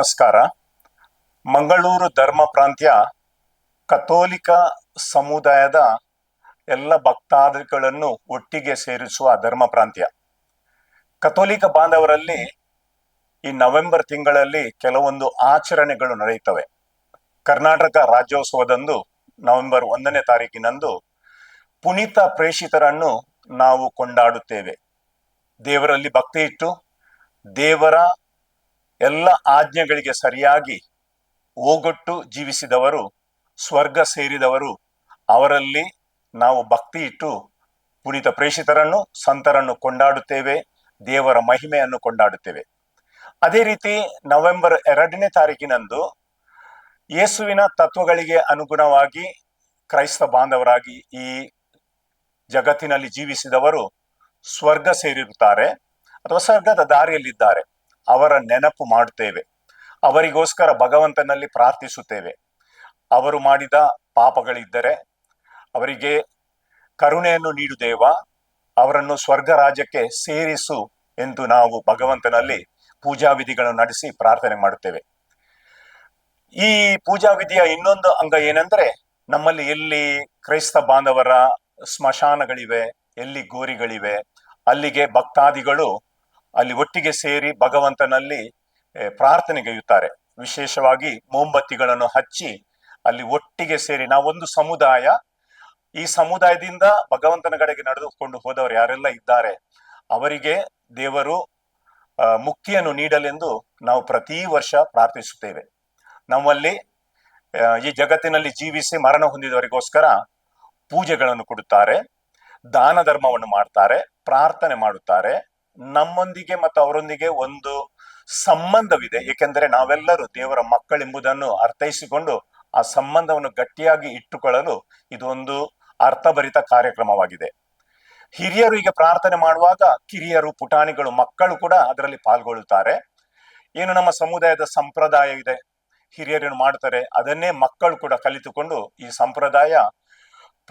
ನಮಸ್ಕಾರ. ಮಂಗಳೂರು ಧರ್ಮ ಪ್ರಾಂತ್ಯ ಕಥೋಲಿಕ ಸಮುದಾಯದ ಎಲ್ಲ ಭಕ್ತಾದಿಗಳನ್ನು ಒಟ್ಟಿಗೆ ಸೇರಿಸುವ ಧರ್ಮ ಪ್ರಾಂತ್ಯ. ಕಥೋಲಿಕ ಬಾಂಧವರಲ್ಲಿ ಈ ನವೆಂಬರ್ ತಿಂಗಳಲ್ಲಿ ಕೆಲವೊಂದು ಆಚರಣೆಗಳು ನಡೆಯುತ್ತವೆ. ಕರ್ನಾಟಕ ರಾಜ್ಯೋತ್ಸವದಂದು ನವೆಂಬರ್ 1ನೇ ತಾರೀಕಿನಂದು ಪುನೀತ ಪ್ರೇಷಿತರನ್ನು ನಾವು ಕೊಂಡಾಡುತ್ತೇವೆ. ದೇವರಲ್ಲಿ ಭಕ್ತಿ ಇಟ್ಟು ದೇವರ ಎಲ್ಲ ಆಜ್ಞೆಗಳಿಗೆ ಸರಿಯಾಗಿ ಓಗೊಟ್ಟು ಜೀವಿಸಿದವರು, ಸ್ವರ್ಗ ಸೇರಿದವರು, ಅವರಲ್ಲಿ ನಾವು ಭಕ್ತಿ ಇಟ್ಟು ಪುನೀತ ಪ್ರೇಷಿತರನ್ನು, ಸಂತರನ್ನು ಕೊಂಡಾಡುತ್ತೇವೆ, ದೇವರ ಮಹಿಮೆಯನ್ನು ಕೊಂಡಾಡುತ್ತೇವೆ. ಅದೇ ರೀತಿ ನವೆಂಬರ್ 2ನೇ ತಾರೀಕಿನಂದು ಯೇಸುವಿನ ತತ್ವಗಳಿಗೆ ಅನುಗುಣವಾಗಿ ಕ್ರೈಸ್ತ ಬಾಂಧವರಾಗಿ ಈ ಜಗತ್ತಿನಲ್ಲಿ ಜೀವಿಸಿದವರು ಸ್ವರ್ಗ ಸೇರಿರುತ್ತಾರೆ ಅಥವಾ ಸ್ವರ್ಗದ ದಾರಿಯಲ್ಲಿದ್ದಾರೆ. ಅವರ ನೆನಪು ಮಾಡುತ್ತೇವೆ, ಅವರಿಗೋಸ್ಕರ ಭಗವಂತನಲ್ಲಿ ಪ್ರಾರ್ಥಿಸುತ್ತೇವೆ. ಅವರು ಮಾಡಿದ ಪಾಪಗಳಿದ್ದರೆ ಅವರಿಗೆ ಕರುಣೆಯನ್ನು ನೀಡು ದೇವ, ಅವರನ್ನು ಸ್ವರ್ಗ ರಾಜ್ಯಕ್ಕೆ ಸೇರಿಸು ಎಂದು ನಾವು ಭಗವಂತನಲ್ಲಿ ಪೂಜಾ ವಿಧಿಗಳನ್ನು ನಡೆಸಿ ಪ್ರಾರ್ಥನೆ ಮಾಡುತ್ತೇವೆ. ಈ ಪೂಜಾ ವಿಧಿಯ ಇನ್ನೊಂದು ಅಂಗ ಏನೆಂದರೆ, ನಮ್ಮಲ್ಲಿ ಎಲ್ಲಿ ಕ್ರೈಸ್ತ ಬಾಂಧವರ ಸ್ಮಶಾನಗಳಿವೆ, ಎಲ್ಲಿ ಗೋರಿಗಳಿವೆ, ಅಲ್ಲಿಗೆ ಭಕ್ತಾದಿಗಳು ಅಲ್ಲಿ ಒಟ್ಟಿಗೆ ಸೇರಿ ಭಗವಂತನಲ್ಲಿ ಪ್ರಾರ್ಥನೆಗೈಯುತ್ತಾರೆ. ವಿಶೇಷವಾಗಿ ಮೋಂಬತ್ತಿಗಳನ್ನು ಹಚ್ಚಿ ಅಲ್ಲಿ ಒಟ್ಟಿಗೆ ಸೇರಿ ನಾವೊಂದು ಸಮುದಾಯ, ಈ ಸಮುದಾಯದಿಂದ ಭಗವಂತನ ಕಡೆಗೆ ನಡೆದುಕೊಂಡು ಹೋದವರು ಯಾರೆಲ್ಲ ಇದ್ದಾರೆ ಅವರಿಗೆ ದೇವರು ಮುಕ್ತಿಯನ್ನು ನೀಡಲೆಂದು ನಾವು ಪ್ರತಿ ವರ್ಷ ಪ್ರಾರ್ಥಿಸುತ್ತೇವೆ. ನಮ್ಮಲ್ಲಿ ಈ ಜಗತ್ತಿನಲ್ಲಿ ಜೀವಿಸಿ ಮರಣ ಹೊಂದಿದವರಿಗೋಸ್ಕರ ಪೂಜೆಗಳನ್ನು ಕೊಡುತ್ತಾರೆ, ದಾನ ಧರ್ಮವನ್ನು ಮಾಡ್ತಾರೆ, ಪ್ರಾರ್ಥನೆ ಮಾಡುತ್ತಾರೆ. ನಮ್ಮೊಂದಿಗೆ ಮತ್ತು ಅವರೊಂದಿಗೆ ಒಂದು ಸಂಬಂಧವಿದೆ, ಏಕೆಂದರೆ ನಾವೆಲ್ಲರೂ ದೇವರ ಮಕ್ಕಳೆಂಬುದನ್ನು ಅರ್ಥೈಸಿಕೊಂಡು ಆ ಸಂಬಂಧವನ್ನು ಗಟ್ಟಿಯಾಗಿ ಇಟ್ಟುಕೊಳ್ಳಲು ಇದು ಒಂದು ಅರ್ಥಭರಿತ ಕಾರ್ಯಕ್ರಮವಾಗಿದೆ. ಹಿರಿಯರು ಈಗ ಪ್ರಾರ್ಥನೆ ಮಾಡುವಾಗ ಕಿರಿಯರು, ಪುಟಾಣಿಗಳು, ಮಕ್ಕಳು ಕೂಡ ಅದರಲ್ಲಿ ಪಾಲ್ಗೊಳ್ಳುತ್ತಾರೆ. ಏನು ನಮ್ಮ ಸಮುದಾಯದ ಸಂಪ್ರದಾಯ ಇದೆ, ಹಿರಿಯರನ್ನು ಮಾಡ್ತಾರೆ, ಅದನ್ನೇ ಮಕ್ಕಳು ಕೂಡ ಕಲಿತುಕೊಂಡು ಈ ಸಂಪ್ರದಾಯ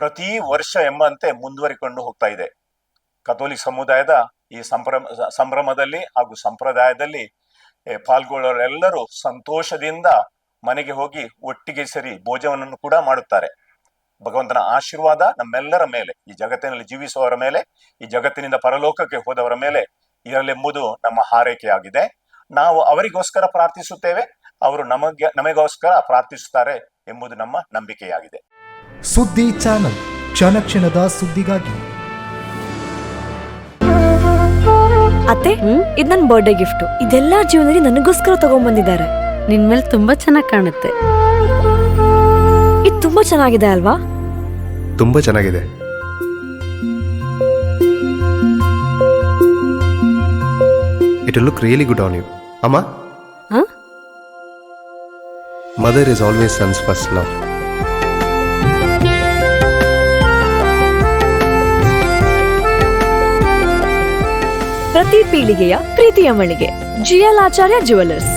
ಪ್ರತಿ ವರ್ಷ ಎಂಬಂತೆ ಮುಂದುವರಿಕೊಂಡು ಹೋಗ್ತಾ ಇದೆ. ಕಥೋಲಿಕ ಸಮುದಾಯದ ಈ ಸಂಭ್ರಮದಲ್ಲಿ ಹಾಗೂ ಸಂಪ್ರದಾಯದಲ್ಲಿ ಪಾಲ್ಗೊಳ್ಳೋರೆಲ್ಲರೂ ಸಂತೋಷದಿಂದ ಮನೆಗೆ ಹೋಗಿ ಒಟ್ಟಿಗೆ ಸೇರಿ ಭೋಜನವನ್ನು ಕೂಡ ಮಾಡುತ್ತಾರೆ. ಭಗವಂತನ ಆಶೀರ್ವಾದ ನಮ್ಮೆಲ್ಲರ ಮೇಲೆ, ಈ ಜಗತ್ತಿನಲ್ಲಿ ಜೀವಿಸುವವರ ಮೇಲೆ, ಈ ಜಗತ್ತಿನಿಂದ ಪರಲೋಕಕ್ಕೆ ಹೋದವರ ಮೇಲೆ ಇರಲೆಂಬುದು ನಮ್ಮ ಹಾರೈಕೆಯಾಗಿದೆ. ನಾವು ಅವರಿಗೋಸ್ಕರ ಪ್ರಾರ್ಥಿಸುತ್ತೇವೆ, ಅವರು ನಮಗೋಸ್ಕರ ಪ್ರಾರ್ಥಿಸುತ್ತಾರೆ ಎಂಬುದು ನಮ್ಮ ನಂಬಿಕೆಯಾಗಿದೆ. ಸುದ್ದಿ ಚಾನಲ್, ಕ್ಷಣ ಕ್ಷಣದ ಸುದ್ದಿಗಾಗಿ. ಅತ್ತೆ, ಇದು ನನ್ನ ಬರ್ಡೇ ಗಿಫ್ಟ್. ಇದೆಲ್ಲ ಜೀವನದಲ್ಲಿ ನನಗೋಸ್ಕರ ತಗೊಂಡ್ಬಂದಿದ್ದಾರೆ. ನಿನ್ ಮೇಲೆ ತುಂಬಾ ಚೆನ್ನಾಗಿ ಕಾಣುತ್ತೆ. ಇದು ತುಂಬಾ ಚೆನ್ನಾಗಿದೆ ಅಲ್ವಾ? ತುಂಬಾ ಚೆನ್ನಾಗಿದೆ. It will look really good on you. Amma? Huh? Mother is always son's first love. ಪ್ರತಿ ಪೀಳಿಗೆಯ ಪ್ರೀತಿಯ ಮಳಿಗೆ GL ಆಚಾರ್ಯ ಜ್ಯುವೆಲರ್ಸ್.